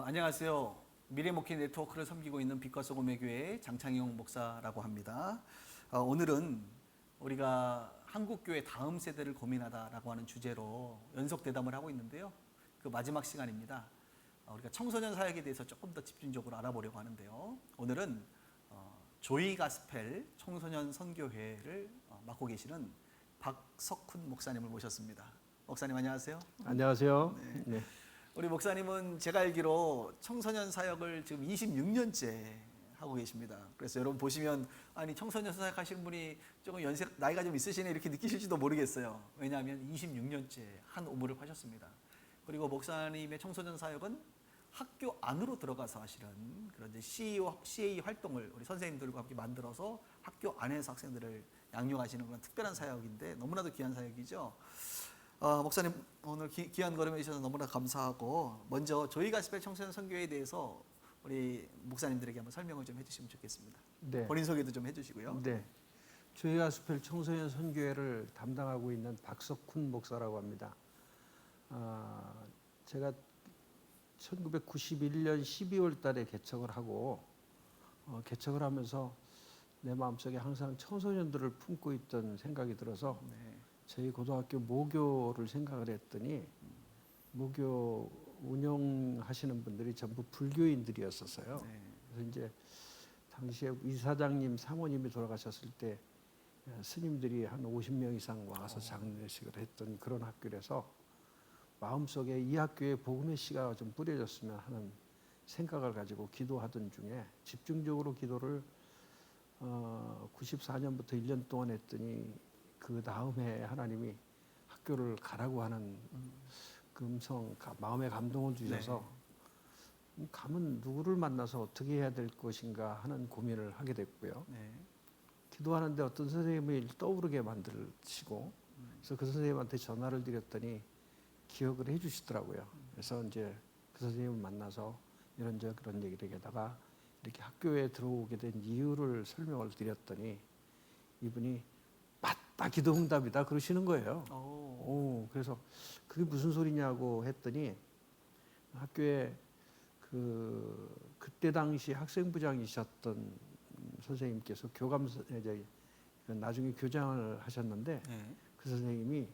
안녕하세요. 미래목회 네트워크를 섬기고 있는 빛과 소금의 교회 장창용 목사라고 합니다. 오늘은 우리가 한국교회 다음 세대를 고민하다라고 하는 주제로 연속 대담을 하고 있는데요. 그 마지막 시간입니다. 우리가 청소년 사역에 대해서 조금 더 집중적으로 알아보려고 하는데요. 오늘은 조이 가스펠 청소년 선교회를 맡고 계시는 박석훈 목사님을 모셨습니다. 목사님 안녕하세요. 안녕하세요. 네. 네. 우리 목사님은 제가 알기로 청소년 사역을 지금 26년째 하고 계십니다. 그래서 여러분 보시면 아니 청소년 사역 하시는 분이 조금 나이가 좀 있으시네 이렇게 느끼실지도 모르겠어요. 왜냐하면 26년째 한 우물을 파셨습니다. 그리고 목사님의 청소년 사역은 학교 안으로 들어가서 하시는 그런 이제 CA 활동을 우리 선생님들과 함께 만들어서 학교 안에서 학생들을 양육하시는 그런 특별한 사역인데 너무나도 귀한 사역이죠. 목사님 오늘 귀한 걸음해 주셔서 너무나 감사하고 먼저 조이 가스펠 청소년 선교회에 대해서 우리 목사님들에게 한번 설명을 좀 해주시면 좋겠습니다. 네. 본인 소개도 좀 해주시고요. 네. 조이 가스펠 청소년 선교회를 담당하고 있는 박석훈 목사라고 합니다. 제가 1991년 12월 달에 개척을 하고 개척을 하면서 내 마음속에 항상 청소년들을 품고 있던 생각이 들어서 네. 저희 고등학교 모교를 생각을 했더니 모교 운영하시는 분들이 전부 불교인들이었었어요. 네. 그래서 이제 당시에 이사장님, 사모님이 돌아가셨을 때 스님들이 한 50명 이상 와서 장례식을 했던 그런 학교라서 마음속에 이 학교에 복음의 씨가 좀 뿌려졌으면 하는 생각을 가지고 기도하던 중에 집중적으로 기도를 94년부터 1년 동안 했더니 그 다음에 하나님이 학교를 가라고 하는 그 음성, 마음의 감동을 주셔서 가면 누구를 만나서 어떻게 해야 될 것인가 하는 고민을 하게 됐고요. 네. 기도하는데 어떤 선생님이 떠오르게 만드시고 그래서 그 선생님한테 전화를 드렸더니 기억을 해 주시더라고요. 그래서 이제 그 선생님을 만나서 이런저런 얘기를 하다가 이렇게 학교에 들어오게 된 이유를 설명을 드렸더니 이분이 맞다 기도응답이다 그러시는 거예요. 그래서 그게 무슨 소리냐고 했더니 학교에 그때 당시 학생부장이셨던 선생님께서 나중에 교장을 하셨는데 네. 그 선생님이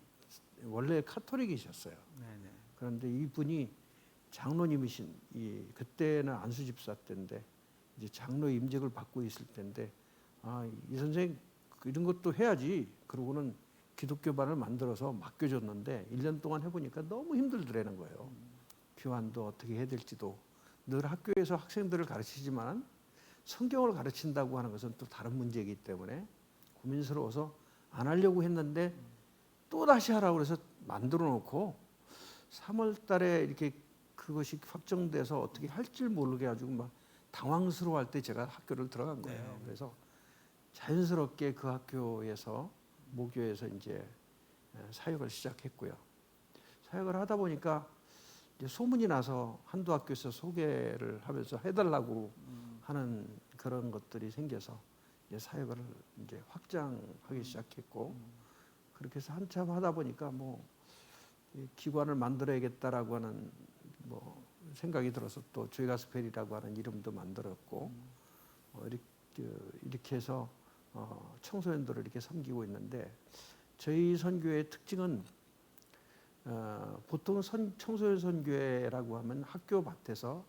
원래 카톨릭이셨어요. 네. 네. 그런데 이분이 장로님이신 그때는 안수집사 때인데 이제 장로 임직을 받고 있을 때인데 이 선생 이런 것도 해야지. 그러고는 기독교반을 만들어서 맡겨줬는데 1년 동안 해보니까 너무 힘들더라는 거예요. 교환도 어떻게 해야 될지도. 늘 학교에서 학생들을 가르치지만 성경을 가르친다고 하는 것은 또 다른 문제이기 때문에 고민스러워서 안 하려고 했는데 또 다시 하라고 해서 만들어 놓고 3월 달에 이렇게 그것이 확정돼서 어떻게 할지 모르게 가지고 막 당황스러워할 때 제가 학교를 들어간 거예요. 네. 그래서 자연스럽게 그 학교에서 모교에서 이제 사역을 시작했고요. 사역을 하다 보니까 이제 소문이 나서 한두 학교에서 소개를 하면서 해달라고 하는 그런 것들이 생겨서 이제 사역을 이제 확장하기 시작했고 그렇게 해서 한참 하다 보니까 뭐 기관을 만들어야겠다라고 하는 뭐 생각이 들어서 또 조이 가스펠이라고 하는 이름도 만들었고 이렇게 해서 청소년들을 이렇게 섬기고 있는데 저희 선교의 특징은 보통 청소년 선교회라고 하면 학교 밖에서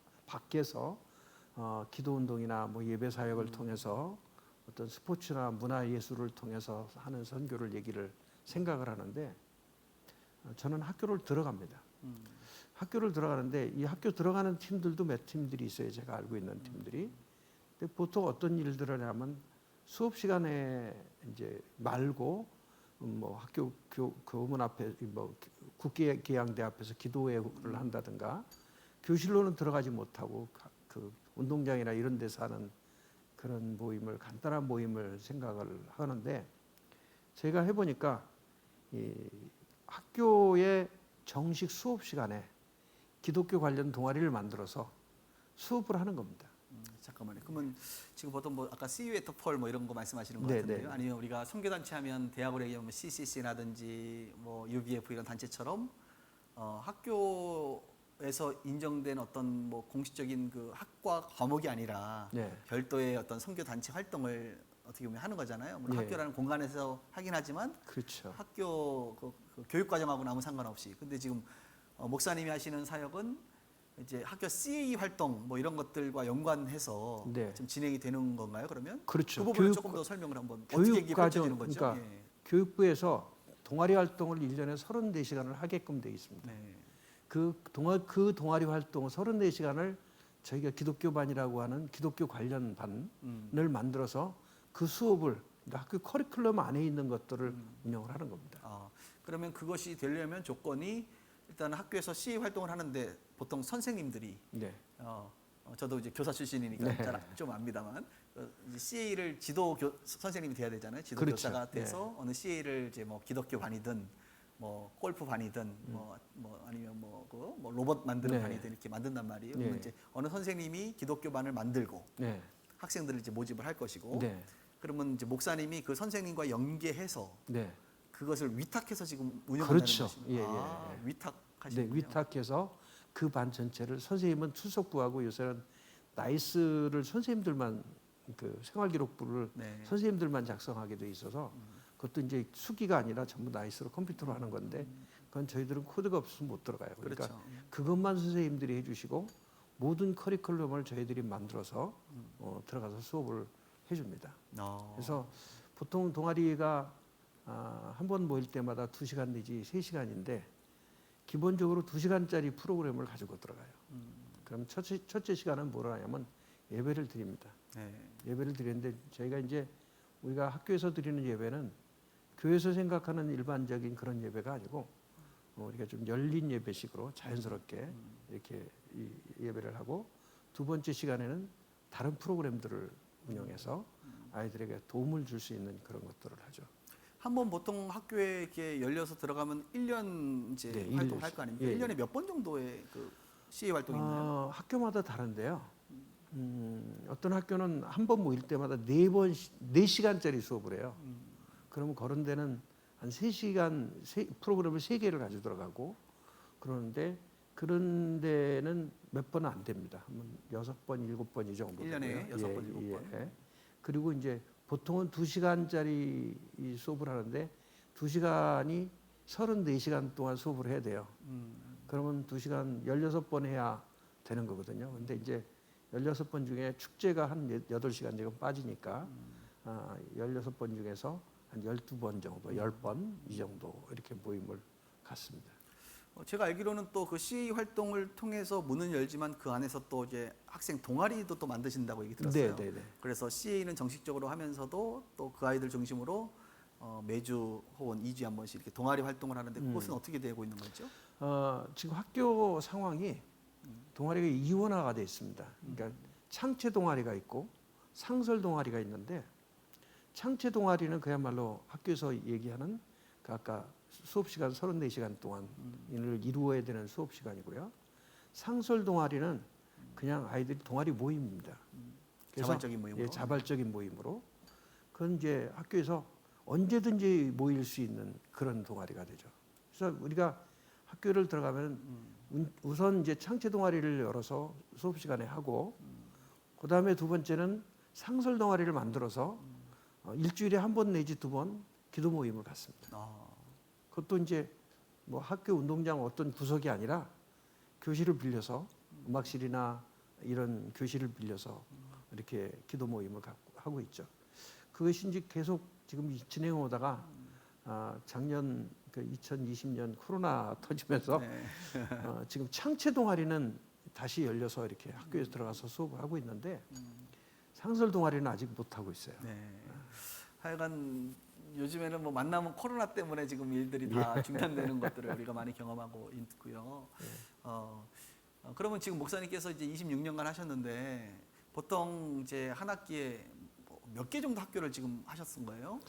기도운동이나 뭐 예배 사역을 통해서 어떤 스포츠나 문화 예술을 통해서 하는 선교를 생각을 하는데 저는 학교를 들어갑니다. 학교를 들어가는데 이 학교 들어가는 팀들도 몇 팀들이 있어요. 제가 알고 있는 팀들이. 근데 보통 어떤 일들을 하면 수업 시간에 이제 말고 뭐 학교 교문 앞에 뭐 국계계양대 앞에서 기도회를 한다든가 교실로는 들어가지 못하고 그 운동장이나 이런 데서 하는 그런 간단한 모임을 생각을 하는데 제가 해보니까 이 학교의 정식 수업 시간에 기독교 관련 동아리를 만들어서 수업을 하는 겁니다. 잠깐만요. 그러면 지금 보통 뭐 아까 See You at Paul 뭐 이런 거 말씀하시는 것 네, 같은데요. 네. 아니면 우리가 선교단체 하면 대학으로 얘기하면 CCC라든지 뭐 UBF 이런 단체처럼 학교 학교에서 인정된 어떤 뭐 공식적인 그 학과 과목이 아니라 네. 별도의 어떤 선교 단체 활동을 어떻게 보면 하는 거잖아요. 물론 예. 학교라는 공간에서 하긴 하지만 그렇죠. 학교 그 교육 과정하고는 아무 상관없이. 근데 지금 목사님이 하시는 사역은 이제 학교 CA 활동 뭐 이런 것들과 연관해서 네. 좀 진행이 되는 건가요? 그러면 그렇죠. 그 부분을 조금 더 설명을 한번 교육 어떻게 이게 펼쳐지는 과정, 거죠? 그러니까 예. 교육부에서 동아리 활동을 1년에 34시간을 하게끔 돼 있습니다. 네. 그 동아리 활동 34시간을 저희가 기독교반이라고 하는 기독교 관련 반을 만들어서 그 수업을 그러니까 학교 커리큘럼 안에 있는 것들을 운영을 하는 겁니다. 그러면 그것이 되려면 조건이 일단 학교에서 CA 활동을 하는데 보통 선생님들이 네. 저도 이제 교사 출신이니까 네. 잘 좀 압니다만 CA를 선생님이 돼야 되잖아요. 지도 그렇죠. 교사가 돼서 어느 CA를 이제 뭐 기독교 반이든 뭐 골프 반이든 뭐 아니면 뭐 로봇 만드는 네. 반이든 이렇게 만든단 말이에요. 네. 그러면 이제 어느 선생님이 기독교 반을 만들고 네. 학생들을 이제 모집을 할 것이고 네. 그러면 이제 목사님이 그 선생님과 연계해서 네. 그것을 위탁해서 지금 운영한다는 그렇죠. 것입니다. 예, 예. 위탁하시는 네, 위탁해서 그 반 전체를 선생님은 출석부하고 요새는 나이스를 선생님들만 그 생활기록부를 네. 선생님들만 작성하게 돼 있어서 그것도 이제 수기가 아니라 전부 나이스로 컴퓨터로 하는 건데 그건 저희들은 코드가 없으면 못 들어가요. 그러니까 그렇죠. 그것만 선생님들이 해주시고 모든 커리큘럼을 저희들이 만들어서 들어가서 수업을 해줍니다. 그래서 보통 동아리가 한 번 모일 때마다 2시간 내지 3시간인데 기본적으로 2시간짜리 프로그램을 가지고 들어가요. 그럼 첫째 시간은 뭐라 하냐면 예배를 드립니다. 네. 예배를 드리는데 저희가 이제 우리가 학교에서 드리는 예배는 교회에서 생각하는 일반적인 그런 예배가 아니고 우리가 좀 열린 예배식으로 자연스럽게 이렇게 이 예배를 하고 두 번째 시간에는 다른 프로그램들을 운영해서 아이들에게 도움을 줄 수 있는 그런 것들을 하죠. 한번 보통 학교에 이렇게 열려서 들어가면 1년 이제 네, 활동할 거 아닙니까? 예, 1년에 몇 번 정도의 그 CA 활동이 있나요? 학교마다 다른데요. 어떤 학교는 한 번 모일 때마다 4시간짜리 수업을 해요. 그러면 그런 데는 한 3시간 프로그램을 3개를 가지고 들어가고 그러는데 그런 데는 몇 번은 안 됩니다. 한 6번, 7번 이 정도. 1년에 6번, 7번. 그리고 이제 보통은 2시간짜리 이 수업을 하는데 2시간이 34시간 동안 수업을 해야 돼요. 그러면 2시간 16번 해야 되는 거거든요. 근데 이제 16번 중에 축제가 한 8시간 지금 빠지니까 16번 중에서 한 12번 정도, 10번 이 정도 이렇게 모임을 갖습니다. 제가 알기로는 또 그 CA 활동을 통해서 문은 열지만 그 안에서 또 이제 학생 동아리도 또 만드신다고 얘기 들었어요. 네, 네, 네. 그래서 CA는 정식적으로 하면서도 또 그 아이들 중심으로 매주 혹은 2주에 한 번씩 이렇게 동아리 활동을 하는데 그것은 어떻게 되고 있는 거죠? 지금 학교 상황이 동아리가 이원화가 돼 있습니다. 그러니까 창체 동아리가 있고 상설 동아리가 있는데 창체 동아리는 그야말로 학교에서 얘기하는 그 아까 수업 시간 34시간 동안을 이루어야 되는 수업 시간이고요. 상설 동아리는 그냥 아이들이 동아리 모임입니다. 그래서 자발적인 모임으로. 예, 자발적인 모임으로. 그건 이제 학교에서 언제든지 모일 수 있는 그런 동아리가 되죠. 그래서 우리가 학교를 들어가면 우선 이제 창체 동아리를 열어서 수업 시간에 하고 그 다음에 두 번째는 상설 동아리를 만들어서 일주일에 한 번 내지 2번 기도 모임을 갖습니다. 그것도 이제 뭐 학교 운동장 어떤 구석이 아니라 교실을 빌려서 음악실이나 이런 교실을 빌려서 이렇게 기도 모임을 하고 있죠. 그것이 이제 계속 지금 진행해 오다가 작년 그 2020년 코로나 터지면서 네. 지금 창체 동아리는 다시 열려서 이렇게 학교에 들어가서 수업을 하고 있는데 상설 동아리는 아직 못 하고 있어요. 네. 하여간 요즘에는 뭐 만나면 코로나 때문에 지금 일들이 다 중단되는 것들을 우리가 많이 경험하고 있고요. 그러면 지금 목사님께서 이제 26년간 하셨는데 보통 이제 한 학기에 몇 개 정도 학교를 지금 하셨은 거예요?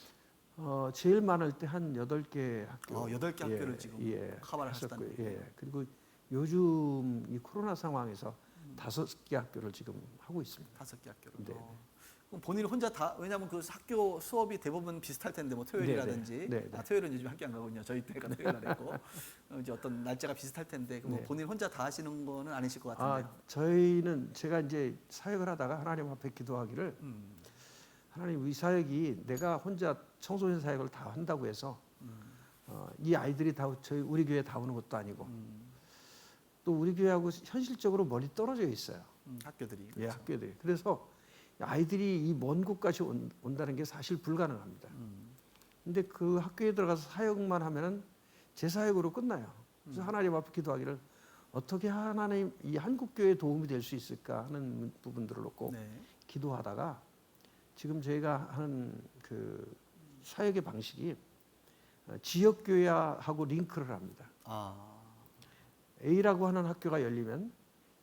제일 많을 때 한 8개 학교. 8개 학교를 지금 커버를 하셨다는 하셨고요. 예. 그리고 요즘 이 코로나 상황에서 5개 학교를 지금 하고 있습니다. 5개 학교를. 네. 그럼 본인이 혼자 다 왜냐하면 그 학교 수업이 대부분 비슷할 텐데 뭐 토요일이라든지 네, 네. 토요일은 요즘 학교 안 가거든요. 저희 때가 토요일 날 했고 이제 어떤 날짜가 비슷할 텐데 그럼 뭐 네. 본인 혼자 다 하시는 거는 아니실 것 같은데요. 저희는 제가 이제 사역을 하다가 하나님 앞에 기도하기를 하나님 이 사역이 내가 혼자 청소년 사역을 다 한다고 해서 이 아이들이 다 우리 교회 다 오는 것도 아니고 또 우리 교회하고 현실적으로 멀리 떨어져 있어요. 학교들이. 예, 그렇죠. 학교들이. 그래서 아이들이 이 먼 곳까지 온다는 게 사실 불가능합니다. 근데 그 학교에 들어가서 사역만 하면은 제 사역으로 끝나요. 그래서 하나님 앞에 기도하기를 어떻게 하나님 이 한국 교회에 도움이 될 수 있을까 하는 부분들을 놓고 네. 기도하다가 지금 저희가 하는 그 사역의 방식이 지역 교회하고 링크를 합니다. 아, A라고 하는 학교가 열리면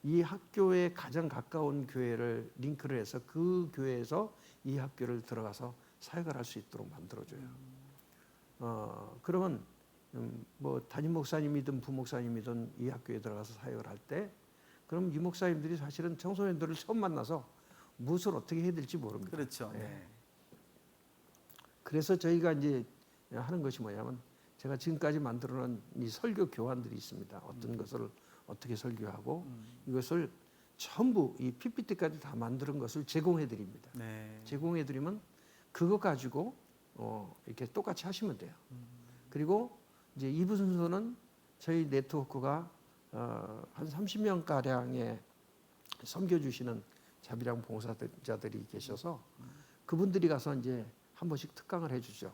이 학교에 가장 가까운 교회를 링크를 해서 그 교회에서 이 학교를 들어가서 사역을 할 수 있도록 만들어줘요. 그러면 뭐 담임 목사님이든 부목사님이든 이 학교에 들어가서 사역을 할 때 그럼 이 목사님들이 사실은 청소년들을 처음 만나서 무엇을 어떻게 해야 될지 모릅니다. 그렇죠. 예. 네. 그래서 저희가 이제 하는 것이 뭐냐면 제가 지금까지 만들어놓은 이 설교 교환들이 있습니다. 어떤 것을 어떻게 설교하고 이것을 전부 이 PPT까지 다 만드는 것을 제공해 드립니다. 네. 제공해 드리면 그거 가지고 이렇게 똑같이 하시면 돼요. 그리고 이제 2부 순서는 저희 네트워크가 한 30명 가량의 섬겨주시는 자비랑 봉사자들이 계셔서 그분들이 가서 이제 한 번씩 특강을 해주죠.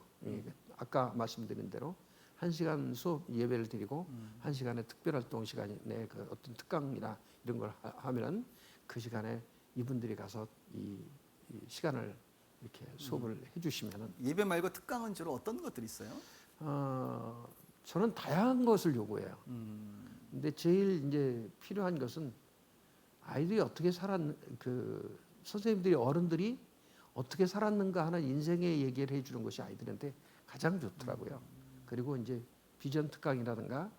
아까 말씀드린 대로 1시간 수업 예배를 드리고 1시간의 특별활동 시간에 그 어떤 특강이나 이런 걸 하면은 그 시간에 이분들이 가서 이 시간을 이렇게 수업을 해주시면은 예배 말고 특강은 주로 어떤 것들이 있어요? 저는 다양한 것을 요구해요. 근데 제일 이제 필요한 것은 아이들이 어떻게 그 선생님들이 어른들이 어떻게 살았는가 하는 인생의 얘기를 해주는 것이 아이들한테 가장 좋더라고요. 그리고 이제 비전 특강이라든가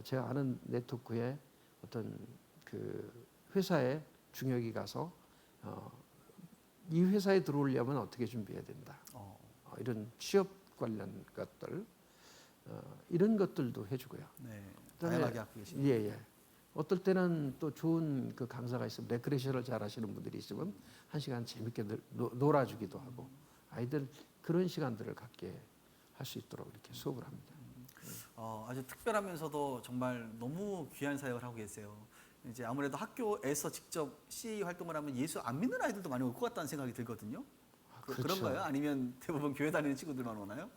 제가 아는 네트워크의 어떤 그 회사에 중역이 가서 이 회사에 들어오려면 어떻게 준비해야 된다. 이런 취업 관련 것들 이런 것들도 해주고요. 네. 그다음에 다양하게 하고 계십니다. 예. 어떨 때는 또 좋은 그 강사가 있으면 레크레이션을 잘 하시는 분들이 있으면 1시간 재밌게 놀아주기도 하고 아이들 그런 시간들을 갖게 할 수 있도록 이렇게 수업을 합니다. 아주 특별하면서도 정말 너무 귀한 사역을 하고 계세요. 이제 아무래도 학교에서 직접 CA 활동을 하면 예수 안 믿는 아이들도 많이 올 것 같다는 생각이 들거든요. 그렇죠. 그런가요? 아니면 대부분 교회 다니는 친구들만 오나요?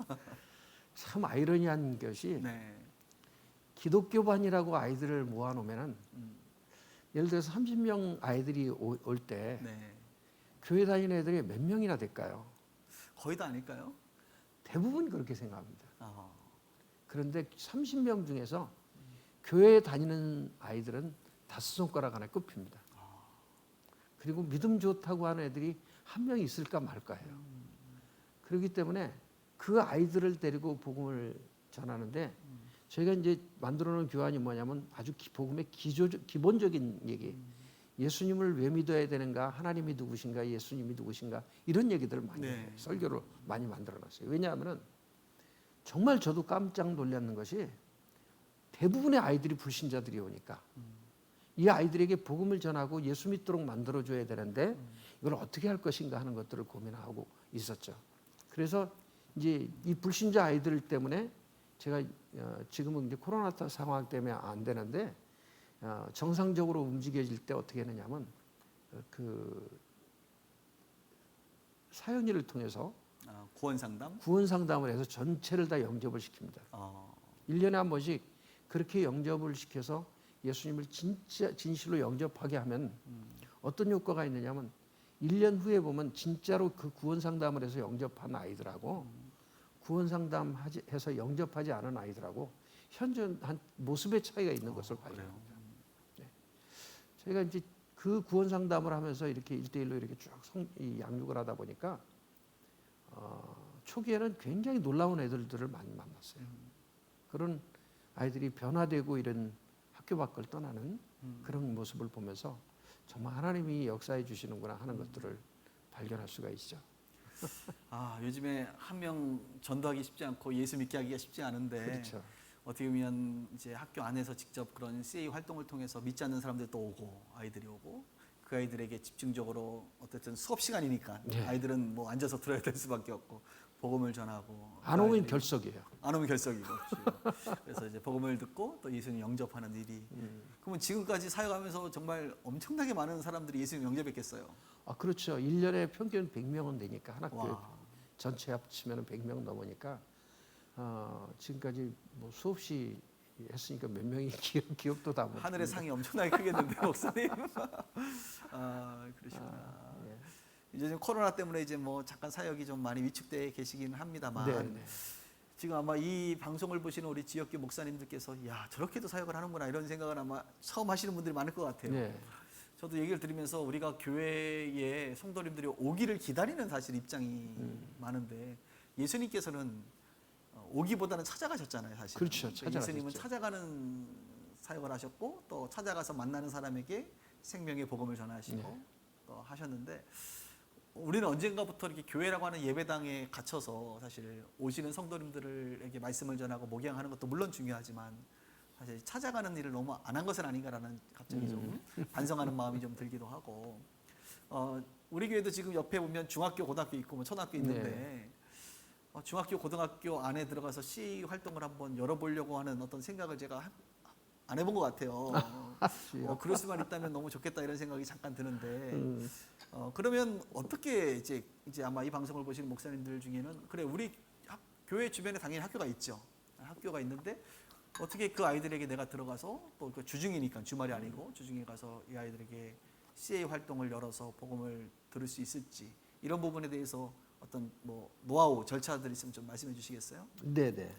참 아이러니한 것이 네. 기독교반이라고 아이들을 모아놓으면은 예를 들어서 30명 아이들이 올 때 네. 교회 다니는 애들이 몇 명이나 될까요? 거의 다 아닐까요? 대부분 그렇게 생각합니다. 아, 그런데 30명 중에서 교회에 다니는 아이들은 5손가락 안에 꼽힙니다. 그리고 믿음 좋다고 하는 애들이 한 명 있을까 말까예요. 그렇기 때문에 그 아이들을 데리고 복음을 전하는데 저희가 이제 만들어놓은 교환이 뭐냐면 아주 복음의 기본적인 얘기. 예수님을 왜 믿어야 되는가? 하나님이 누구신가? 예수님이 누구신가? 이런 얘기들을 많이 해요. 설교를 많이 만들어놨어요. 왜냐하면 정말 저도 깜짝 놀랐는 것이 대부분의 아이들이 불신자들이 오니까 이 아이들에게 복음을 전하고 예수 믿도록 만들어줘야 되는데 이걸 어떻게 할 것인가 하는 것들을 고민하고 있었죠. 그래서 이제 이 불신자 아이들 때문에 제가 지금은 이제 코로나 상황 때문에 안 되는데 정상적으로 움직여질 때 어떻게 했느냐면 그 사연이를 통해서 구원 상담? 구원 상담을 해서 전체를 다 영접을 시킵니다. 1년에 한 번씩 그렇게 영접을 시켜서 예수님을 진짜 진실로 영접하게 하면 어떤 효과가 있느냐면 1년 후에 보면 진짜로 그 구원 상담을 해서 영접한 아이들하고 구원 상담해서 영접하지 않은 아이들하고 현저한 모습의 차이가 있는 것을 발견합니다. 네. 저희가 이제 그 구원 상담을 하면서 이렇게 1대1로 이렇게 쭉 양육을 하다 보니까 초기에는 굉장히 놀라운 애들을 많이 만났어요. 그런 아이들이 변화되고 이런 학교 밖을 떠나는 그런 모습을 보면서 정말 하나님이 역사해 주시는구나 하는 것들을 발견할 수가 있죠. 아, 요즘에 한 명 전도하기 쉽지 않고 예수 믿게 하기가 쉽지 않은데 그렇죠. 어떻게 보면 이제 학교 안에서 직접 그런 CA 활동을 통해서 믿지 않는 사람들도 오고 아이들이 오고 그 아이들에게 집중적으로 어쨌든 수업 시간이니까 네. 아이들은 뭐 앉아서 들어야 될 수밖에 없고 복음을 전하고 안 그 오면 아이들이 결석이에요. 안 오면 결석이고 그렇죠. 그래서 이제 복음을 듣고 또 예수님 영접하는 일이 그러면 지금까지 사역하면서 정말 엄청나게 많은 사람들이 예수님 영접했겠어요. 아, 그렇죠. 1년에 평균 100명은 되니까 한 학교에 와. 전체 합치면 100명 넘으니까 지금까지 뭐 수없이 했으니까 몇 명이 기억도 다 못. 하늘의 상이 엄청나게 크겠는데 목사님. 아, 그러시구나. 예. 이제 지금 코로나 때문에 이제 뭐 잠깐 사역이 좀 많이 위축돼 계시긴 합니다만 네, 네. 지금 아마 이 방송을 보시는 우리 지역교 목사님들께서 야 저렇게도 사역을 하는구나 이런 생각을 아마 처음 하시는 분들이 많을 것 같아요. 네. 저도 얘기를 들으면서 우리가 교회에 성도님들이 오기를 기다리는 사실 입장이 많은데 예수님께서는 오기보다는 찾아가셨잖아요, 사실. 그렇죠. 예수님은 찾아가셨죠. 찾아가는 사역을 하셨고 또 찾아가서 만나는 사람에게 생명의 복음을 전하시고 네. 또 하셨는데 우리는 언젠가부터 이렇게 교회라고 하는 예배당에 갇혀서 사실 오시는 성도님들에게 말씀을 전하고 목양하는 것도 물론 중요하지만 사실 찾아가는 일을 너무 안 한 것은 아닌가라는 갑자기 좀 반성하는 마음이 좀 들기도 하고 우리 교회도 지금 옆에 보면 중학교, 고등학교 있고 뭐 초등학교 있는데 중학교, 고등학교 안에 들어가서 C 활동을 한번 열어보려고 하는 어떤 생각을 제가 안 해본 것 같아요. 그럴 수만 있다면 너무 좋겠다 이런 생각이 잠깐 드는데 그러면 어떻게 이제 아마 이 방송을 보시는 목사님들 중에는 그래 우리 교회 주변에 당연히 학교가 있죠. 학교가 있는데 어떻게 그 아이들에게 내가 들어가서 또 그 주중이니까 주말이 아니고 주중에 가서 이 아이들에게 CA 활동을 열어서 복음을 들을 수 있을지 이런 부분에 대해서 어떤 뭐 노하우 절차들 있으면 좀 말씀해 주시겠어요? 네, 네.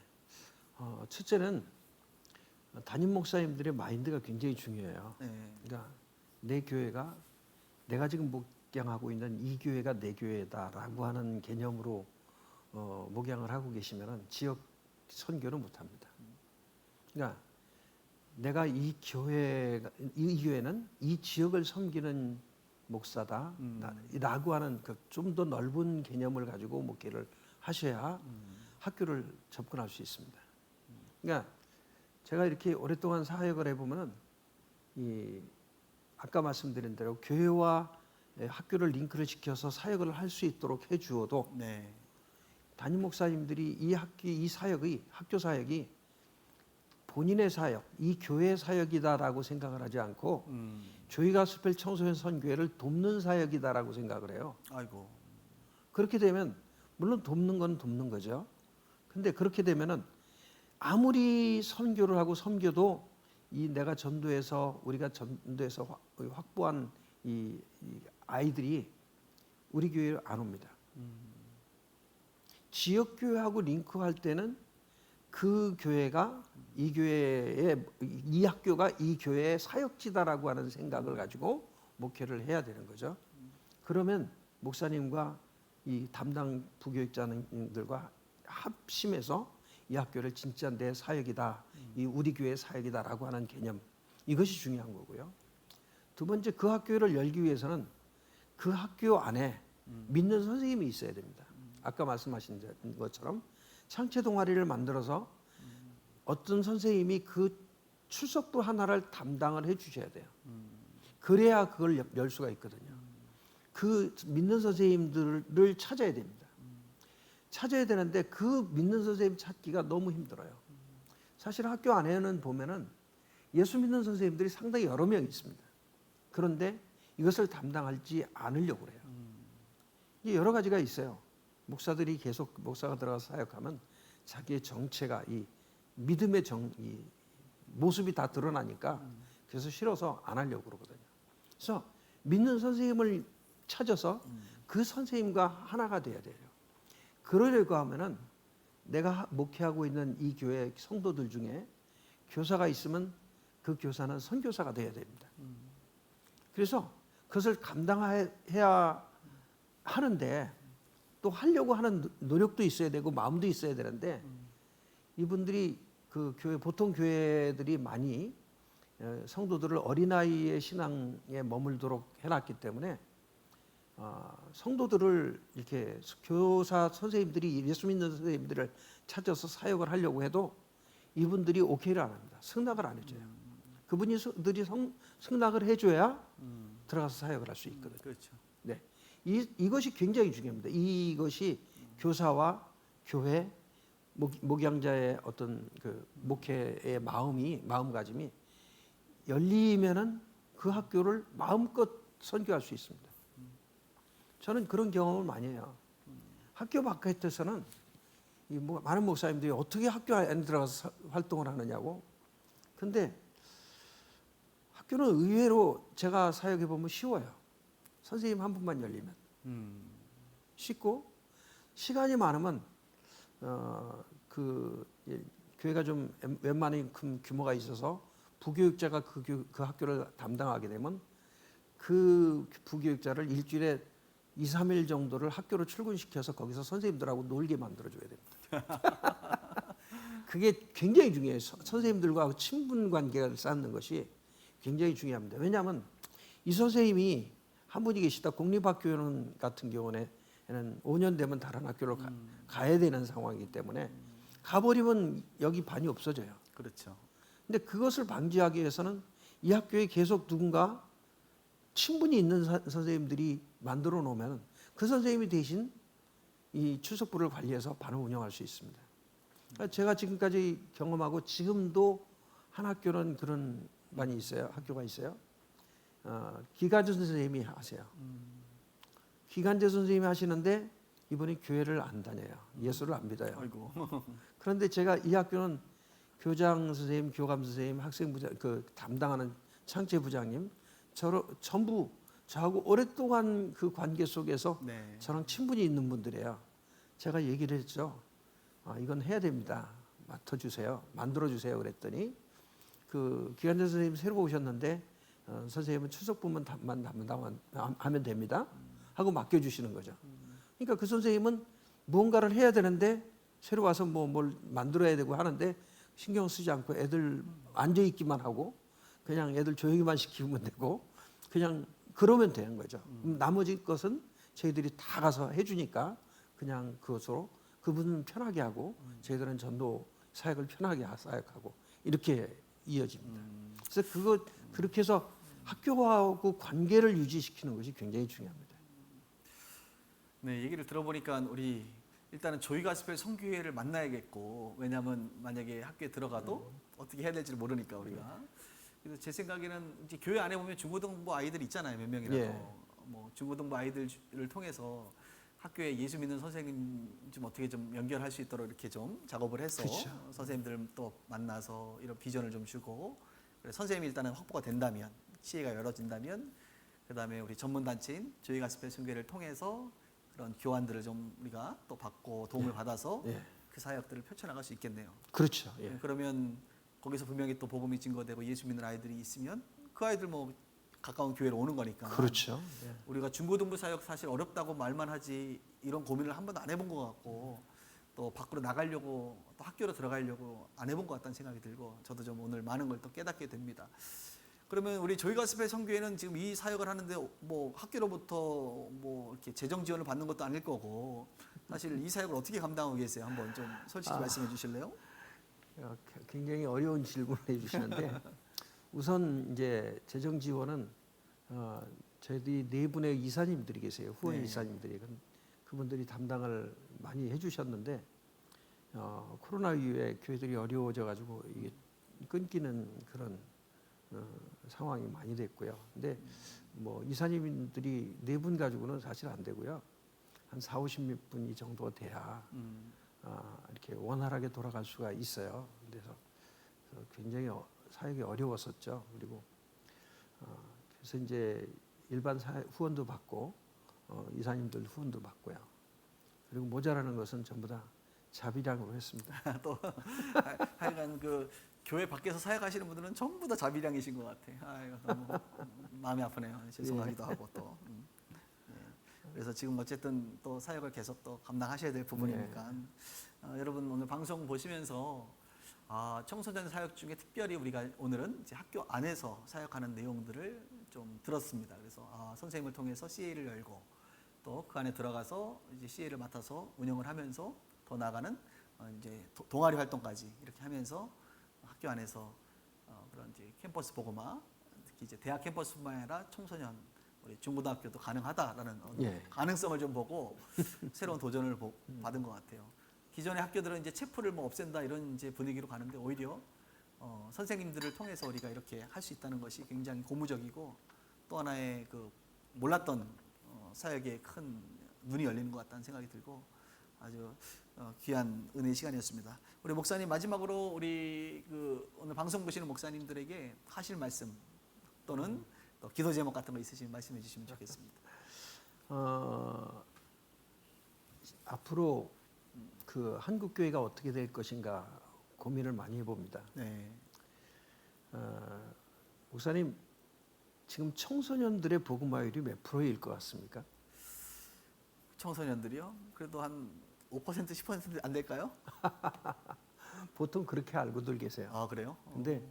첫째는 담임 목사님들의 마인드가 굉장히 중요해요. 네. 그러니까 내 교회가 내가 지금 목양하고 있는 이 교회가 내 교회다라고 하는 개념으로 목양을 하고 계시면은 지역 선교는 못합니다. 그러니까 내가 이 교회는 이 지역을 섬기는 목사다라고 하는 그 좀 더 넓은 개념을 가지고 목회를 하셔야 학교를 접근할 수 있습니다. 그러니까 제가 이렇게 오랫동안 사역을 해보면은 아까 말씀드린 대로 교회와 학교를 링크를 시켜서 사역을 할 수 있도록 해주어도 네. 담임 목사님들이 이 학교 사역이 본인의 사역, 이 교회 사역이다라고 생각을 하지 않고 조이가스펠 청소년 선교회를 돕는 사역이다라고 생각을 해요. 아이고. 그렇게 되면 물론 돕는 건 돕는 거죠. 근데 그렇게 되면은 아무리 선교를 하고 섬겨도 우리가 전도해서 확보한 이 아이들이 우리 교회에 안 옵니다. 지역 교회하고 링크할 때는 그 교회가 이 학교가 이 교회의 사역지다라고 하는 생각을 가지고 목회를 해야 되는 거죠. 그러면 목사님과 이 담당 부교육자들과 합심해서 이 학교를 진짜 내 사역이다, 이 우리 교회의 사역이다라고 하는 개념, 이것이 중요한 거고요. 두 번째, 그 학교를 열기 위해서는 그 학교 안에 믿는 선생님이 있어야 됩니다. 아까 말씀하신 것처럼 창체 동아리를 만들어서 어떤 선생님이 그 출석부 하나를 담당을 해주셔야 돼요. 그래야 그걸 열 수가 있거든요. 그 믿는 선생님들을 찾아야 됩니다. 찾아야 되는데 그 믿는 선생님 찾기가 너무 힘들어요. 사실 학교 안에는 보면은 예수 믿는 선생님들이 상당히 여러 명 있습니다. 그런데 이것을 담당하지 않으려고 그래요. 이게 여러 가지가 있어요. 목사들이 계속 목사가 들어가서 사역하면 자기의 정체가 이 믿음의 이 모습이 다 드러나니까 그래서 싫어서 안 하려고 그러거든요. 그래서 믿는 선생님을 찾아서 그 선생님과 하나가 돼야 돼요. 그러려고 하면은 내가 목회하고 있는 이 교회 성도들 중에 교사가 있으면 그 교사는 선교사가 돼야 됩니다. 그래서 그것을 감당해야 하는데 또 하려고 하는 노력도 있어야 되고 마음도 있어야 되는데 이분들이 그 교회 보통 교회들이 많이 성도들을 어린아이의 신앙에 머물도록 해놨기 때문에 성도들을 이렇게 교사 선생님들이 예수 믿는 선생님들을 찾아서 사역을 하려고 해도 이분들이 오케이를 안 합니다. 승낙을 안 해줘요. 그분들이 승낙을 해줘야 들어가서 사역을 할 수 있거든요. 그렇죠. 네, 이것이 굉장히 중요합니다. 이것이 교사와 교회 목양자의 어떤 그 목회의 마음가짐이 열리면은 그 학교를 마음껏 선교할 수 있습니다. 저는 그런 경험을 많이 해요. 학교 바깥에서는 많은 목사님들이 어떻게 학교 안에 들어가서 활동을 하느냐고. 근데 학교는 의외로 제가 사역해 보면 쉬워요. 선생님 한 분만 열리면 쉽고, 시간이 많으면 교회가 좀 웬만한 규모가 있어서 부교육자가 그 학교를 담당하게 되면 그 부교육자를 일주일에 2, 3일 정도를 학교로 출근시켜서 거기서 선생님들하고 놀게 만들어줘야 됩니다. 그게 굉장히 중요해요. 선생님들과 친분 관계를 쌓는 것이 굉장히 중요합니다. 왜냐하면 이 선생님이 한 분이 계시다 공립학교는 같은 경우에는 5년 되면 다른 학교로 가야 되는 상황이기 때문에 가버리면 여기 반이 없어져요. 그렇죠. 근데 그것을 방지하기 위해서는 이 학교에 계속 누군가 친분이 있는 선생님들이 만들어 놓으면 그 선생님이 대신 이 추석부를 관리해서 반을 운영할 수 있습니다. 제가 지금까지 경험하고 지금도 한 학교는 그런 반이 있어요. 학교가 있어요. 기간제 선생님이 하세요. 기간제 선생님이 하시는데 이분이 교회를 안 다녀요. 예수를 안 믿어요. 아이고. 그런데 제가 이 학교는 교장 선생님, 교감 선생님, 학생부장 담당하는 창체부장님 전부 저하고 오랫동안 그 관계 속에서 네. 저랑 친분이 있는 분들이에요. 제가 얘기를 했죠. 이건 해야 됩니다. 맡아주세요. 만들어주세요. 그랬더니 그 기간제 선생님 새로 오셨는데 선생님은 추석부만 하면 됩니다. 하고 맡겨주시는 거죠. 그러니까 그 선생님은 무언가를 해야 되는데 새로 와서 뭘 만들어야 되고 하는데 신경 쓰지 않고 애들 앉아있기만 하고 그냥 애들 조용히만 시키면 되고 그냥 그러면 되는 거죠. 나머지 것은 저희들이 다 가서 해주니까 그냥 그것으로 그분은 편하게 하고 저희들은 전도 사역을 편하게 사역하고 이렇게 이어집니다. 그래서 그렇게 해서 학교하고 관계를 유지시키는 것이 굉장히 중요합니다. 네, 얘기를 들어보니까 우리 일단은 조이가스펠 성교회를 만나야겠고, 왜냐하면 만약에 학교에 들어가도 어떻게 해야 될지 모르니까 우리가. 그래서 제 생각에는 이제 교회 안에 보면 중고등부 아이들 있잖아요, 몇 명이라도. 예. 뭐 중고등부 아이들을 통해서 학교에 예수 믿는 선생님 좀 어떻게 좀 연결할 수 있도록 이렇게 좀 작업을 해서 그쵸. 선생님들 또 만나서 이런 비전을 좀 주고, 그래서 선생님이 일단은 확보가 된다면, 시혜가 열어진다면, 그다음에 우리 전문 단체인 조이가스펠 성교회를 통해서 그런 교환들을 좀 우리가 또 받고 도움을 받아서 그 사역들을 펼쳐나갈 수 있겠네요. 그렇죠. 예. 그러면 거기서 분명히 또 복음이 증거되고 예수 믿는 아이들이 있으면 그 아이들 뭐 가까운 교회로 오는 거니까. 그렇죠. 예. 우리가 중고등부 사역 사실 어렵다고 말만 하지 이런 고민을 한 번도 안 해본 것 같고 또 밖으로 나가려고 또 학교로 들어가려고 안 해본 것 같다는 생각이 들고 저도 좀 오늘 많은 걸 또 깨닫게 됩니다. 그러면 우리 조이가스펠 성교회는 지금 이 사역을 하는데 뭐 학교로부터 뭐 이렇게 재정 지원을 받는 것도 아닐 거고 사실 이 사역을 어떻게 감당하고 계세요? 한번 좀 솔직히 말씀해 주실래요? 굉장히 어려운 질문을 해주시는데 우선 이제 재정 지원은 저희들이 네 분의 이사님들이 계세요. 후원 네. 이사님들이 그분들이 담당을 많이 해주셨는데 코로나 이후에 교회들이 어려워져 가지고 이게 끊기는 그런 상황이 많이 됐고요. 근데 뭐 이사님들이 네 분 가지고는 사실 안 되고요. 한 4, 50분이 정도 돼야 이렇게 원활하게 돌아갈 수가 있어요. 그래서 굉장히 사역이 어려웠었죠. 그리고 그래서 이제 일반 후원도 받고 이사님들 후원도 받고요. 그리고 모자라는 것은 전부 다 자비량으로 했습니다. 또 하여간 그 교회 밖에서 사역하시는 분들은 전부 다 자비량이신 것 같아. 아이고, 너무 마음이 아프네요. 죄송하기도 하고 또. 예. 그래서 지금 어쨌든 또 사역을 계속 또 감당하셔야 될 부분이니까 여러분 오늘 방송 보시면서 청소년 사역 중에 특별히 우리가 오늘은 이제 학교 안에서 사역하는 내용들을 좀 들었습니다. 그래서 선생님을 통해서 CA를 열고 또 그 안에 들어가서 이제 CA를 맡아서 운영을 하면서 더 나아가는 이제 동아리 활동까지 이렇게 하면서 학교 안에서 그런 이제 캠퍼스 보고마, 특히 이제 대학 캠퍼스뿐만 아니라 청소년 우리 중고등학교도 가능하다라는 예. 가능성을 좀 보고 새로운 도전을 받은 것 같아요. 기존의 학교들은 이제 체프를 뭐 없앤다 이런 이제 분위기로 가는데 오히려 선생님들을 통해서 우리가 이렇게 할 수 있다는 것이 굉장히 고무적이고 또 하나의 그 몰랐던 사역에 큰 눈이 열리는 것 같다는 생각이 들고 아주 귀한 은혜의 시간이었습니다. 우리 목사님 마지막으로 우리 그 오늘 방송 보시는 목사님들에게 하실 말씀 또는 또 기도 제목 같은 거 있으시면 말씀해 주시면 좋겠습니다. 앞으로 그 한국 교회가 어떻게 될 것인가 고민을 많이 해봅니다. 네. 목사님 지금 청소년들의 복음화율이 몇 프로일 것 같습니까? 청소년들이요? 그래도 한 5% 10%안 될까요? 보통 그렇게 알고들 계세요. 아 그래요? 근데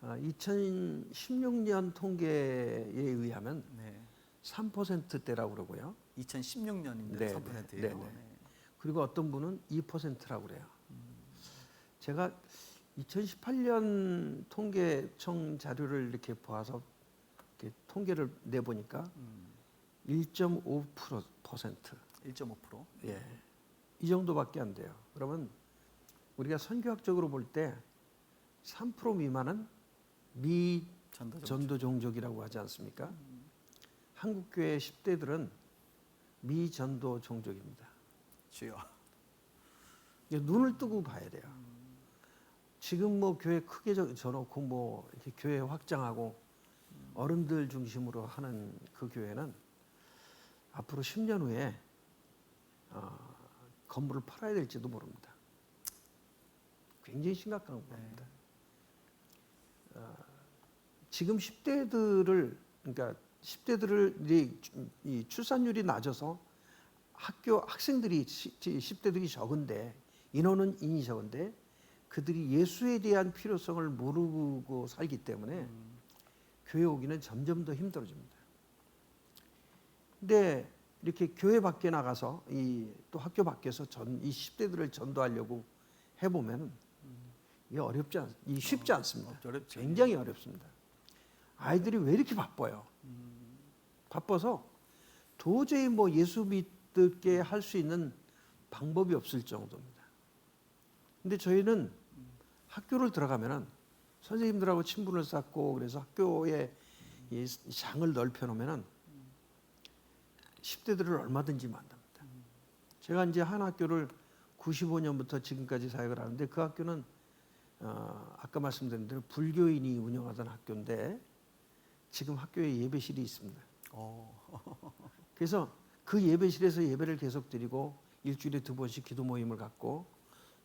2016년 통계에 의하면 네. 3%대라고 그러고요. 2016년인데 네, 3%예요. 네. 그리고 어떤 분은 2%라고 그래요. 제가 2018년 통계청 자료를 이렇게 보아서 이렇게 통계를 내보니까 1.5%. 1.5%. 예. 이 정도밖에 안 돼요. 그러면 우리가 선교학적으로 볼 때 3% 미만은 미전도 종족이라고 하지 않습니까? 한국 교회 10대들은 미전도 종족입니다. 주요. 눈을 뜨고 봐야 돼요. 지금 뭐 교회 크게 져놓고 뭐 이렇게 교회 확장하고 어른들 중심으로 하는 그 교회는 앞으로 10년 후에 건물을 팔아야 될지도 모릅니다. 굉장히 심각한 겁니다. 지금 10대들을 그러니까 10대들을 이 출산율이 낮아서 학교 학생들이 10대들이 적은데 인원이 적은데 그들이 예수에 대한 필요성을 모르고 살기 때문에 교회 오기는 점점 더 힘들어집니다. 근데 이렇게 교회 밖에 나가서 또 학교 밖에서 이 10대들을 전도하려고 해보면 이게 쉽지 않습니다. 어렵죠. 굉장히 어렵습니다. 아이들이 왜 이렇게 바빠요? 바빠서 도저히 뭐 예수 믿게 할 수 있는 방법이 없을 정도입니다. 근데 저희는 학교를 들어가면은 선생님들하고 친분을 쌓고 그래서 학교에 이 장을 넓혀 놓으면은 10대들을 얼마든지 만납니다. 제가 이제 한 학교를 95년부터 지금까지 사역을 하는데 그 학교는 아까 말씀드린 대로 불교인이 운영하던 학교인데 지금 학교에 예배실이 있습니다. 그래서 그 예배실에서 예배를 계속 드리고 일주일에 2번씩 기도 모임을 갖고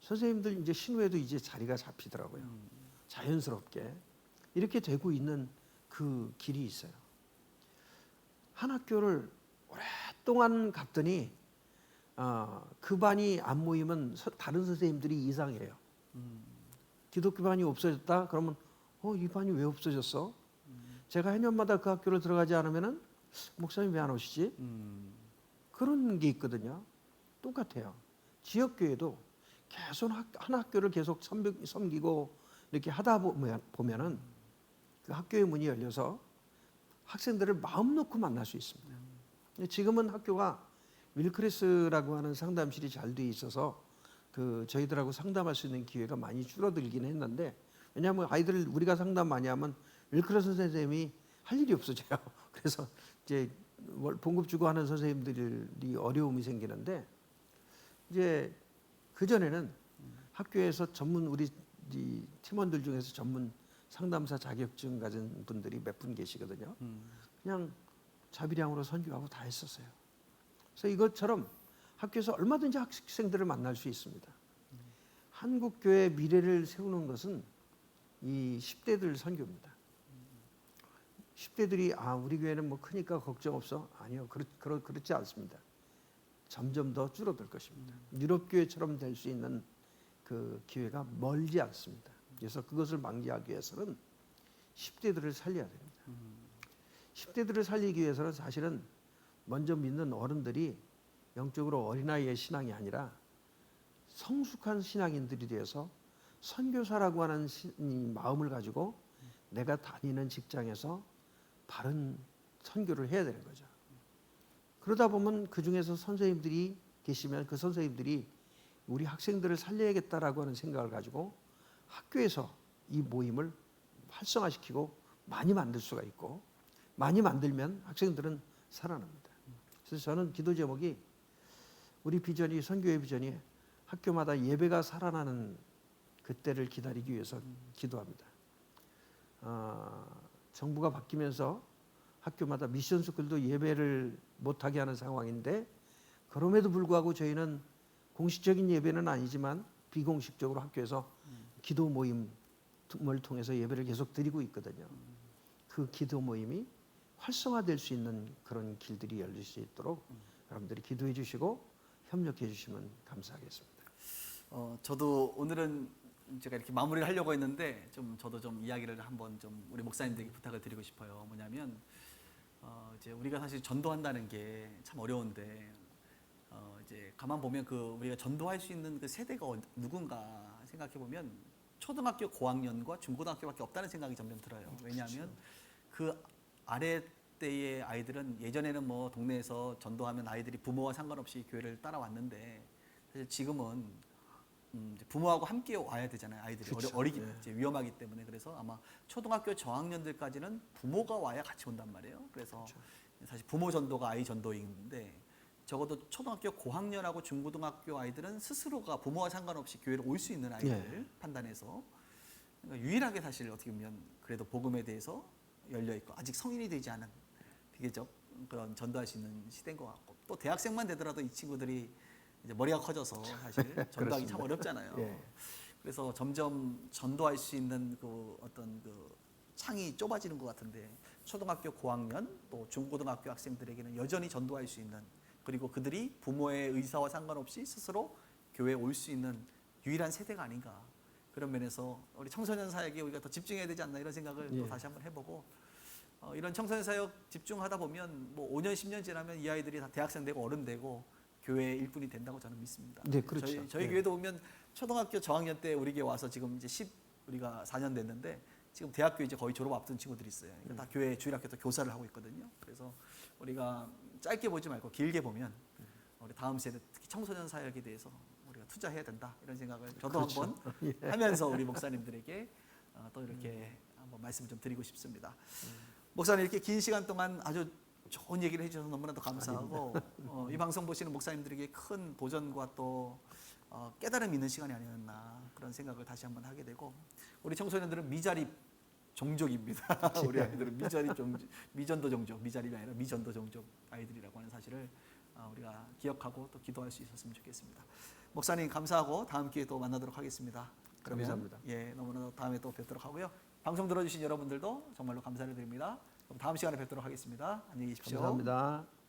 선생님들 이제 신후에도 이제 자리가 잡히더라고요. 자연스럽게 이렇게 되고 있는 그 길이 있어요. 한 학교를 오랫동안 갔더니 그 반이 안 모이면 다른 선생님들이 이상해요. 기독교 반이 없어졌다? 그러면 이 반이 왜 없어졌어? 제가 해년마다 그 학교를 들어가지 않으면은 목사님 왜 안 오시지? 그런 게 있거든요. 똑같아요. 지역교회도 계속 한 학교를 계속 섬기고 이렇게 하다 보면은 그 학교의 문이 열려서 학생들을 마음 놓고 만날 수 있습니다. 지금은 학교가 윌크레스라고 하는 상담실이 잘 돼 있어서 그 저희들하고 상담할 수 있는 기회가 많이 줄어들긴 했는데 왜냐하면 아이들 우리가 상담 많이 하면 윌크레스 선생님이 할 일이 없어져요. 그래서 이제 봉급 주고 하는 선생님들이 어려움이 생기는데 이제 그 전에는 학교에서 전문 우리 팀원들 중에서 전문 상담사 자격증 가진 분들이 몇 분 계시거든요. 그냥 자비량으로 선교하고 다 했었어요. 그래서 이것처럼 학교에서 얼마든지 학생들을 만날 수 있습니다. 한국 교회의 미래를 세우는 것은 이 10대들 선교입니다. 10대들이 우리 교회는 뭐 크니까 걱정 없어. 아니요. 그렇지 않습니다. 점점 더 줄어들 것입니다. 유럽 교회처럼 될 수 있는 그 기회가 멀지 않습니다. 그래서 그것을 방지하기 위해서는 10대들을 살려야 됩니다. 10대들을 살리기 위해서는 사실은 먼저 믿는 어른들이 영적으로 어린아이의 신앙이 아니라 성숙한 신앙인들이 되어서 선교사라고 하는 이 마음을 가지고 내가 다니는 직장에서 바른 선교를 해야 되는 거죠. 그러다 보면 그 중에서 선생님들이 계시면 그 선생님들이 우리 학생들을 살려야겠다라고 하는 생각을 가지고 학교에서 이 모임을 활성화시키고 많이 만들 수가 있고, 많이 만들면 학생들은 살아납니다. 그래서 저는 기도 제목이, 우리 비전이, 선교의 비전이 학교마다 예배가 살아나는 그때를 기다리기 위해서 기도합니다. 정부가 바뀌면서 학교마다 미션 스쿨도 예배를 못하게 하는 상황인데, 그럼에도 불구하고 저희는 공식적인 예배는 아니지만 비공식적으로 학교에서 기도 모임을 통해서 예배를 계속 드리고 있거든요. 그 기도 모임이 활성화될 수 있는 그런 길들이 열릴 수 있도록 여러분들이 기도해 주시고 협력해 주시면 감사하겠습니다. 저도 오늘은 제가 이렇게 마무리를 하려고 했는데 저도 좀 이야기를 한번 좀 우리 목사님들에게 부탁을 드리고 싶어요. 뭐냐면 이제 우리가 사실 전도한다는 게 참 어려운데, 이제 가만 보면 우리가 전도할 수 있는 그 세대가 누군가 생각해 보면 초등학교 고학년과 중고등학교밖에 없다는 생각이 점점 들어요. 왜냐하면 그 아래 때의 아이들은 예전에는 뭐 동네에서 전도하면 아이들이 부모와 상관없이 교회를 따라왔는데, 사실 지금은 이제 부모하고 함께 와야 되잖아요. 아이들이 그렇죠. 어리기 네. 이제 위험하기 때문에. 그래서 아마 초등학교 저학년들까지는 부모가 와야 같이 온단 말이에요. 그래서 그렇죠. 사실 부모 전도가 아이 전도인데, 적어도 초등학교 고학년하고 중고등학교 아이들은 스스로가 부모와 상관없이 교회를 올 수 있는 아이들 판단해서, 그러니까 유일하게 사실 어떻게 보면 그래도 복음에 대해서 열려 있고 아직 성인이 되지 않은 비교적 그런 전도할 수 있는 시대인 것 같고, 또 대학생만 되더라도 이 친구들이 이제 머리가 커져서 사실 전도하기 참 어렵잖아요. 예. 그래서 점점 전도할 수 있는 그 어떤 그 창이 좁아지는 것 같은데, 초등학교 고학년 또 중고등학교 학생들에게는 여전히 전도할 수 있는, 그리고 그들이 부모의 의사와 상관없이 스스로 교회에 올 수 있는 유일한 세대가 아닌가, 그런 면에서 우리 청소년 사역에 우리가 더 집중해야 되지 않나, 이런 생각을 또 다시 한번 해보고, 이런 청소년 사역 집중하다 보면 뭐 5년 10년 지나면 이 아이들이 다 대학생 되고 어른 되고 교회의 일꾼이 된다고 저는 믿습니다. 네, 그렇죠. 저희 교회도 보면 초등학교 저학년 때 우리 교회 와서 지금 이제 우리가 4년 됐는데, 지금 대학교 이제 거의 졸업 앞둔 친구들이 있어요. 그러니까 다 교회 주일학교 또 교사를 하고 있거든요. 그래서 우리가 짧게 보지 말고 길게 보면 우리 다음 세대, 특히 청소년 사역에 대해서 우리가 투자해야 된다, 이런 생각을 저도 그렇죠. 한번 하면서 우리 목사님들에게 또 이렇게 한번 말씀 좀 드리고 싶습니다. 목사님, 이렇게 긴 시간 동안 아주 좋은 얘기를 해주셔서 너무나도 감사하고, 이 방송 보시는 목사님들에게 큰 도전과 또 깨달음이 있는 시간이 아니었나, 그런 생각을 다시 한번 하게 되고, 우리 청소년들은 미자립 종족입니다. 우리 아이들은 미전도 종족, 미자립이 아니라 미전도 종족 아이들이라고 하는 사실을 우리가 기억하고 또 기도할 수 있었으면 좋겠습니다. 목사님 감사하고 다음 기회에 또 만나도록 하겠습니다. 그러면 감사합니다. 너무나 다음에 또 뵙도록 하고요. 방송 들어주신 여러분들도 정말로 감사를 드립니다. 그럼 다음 시간에 뵙도록 하겠습니다. 안녕히 계십시오. 감사합니다.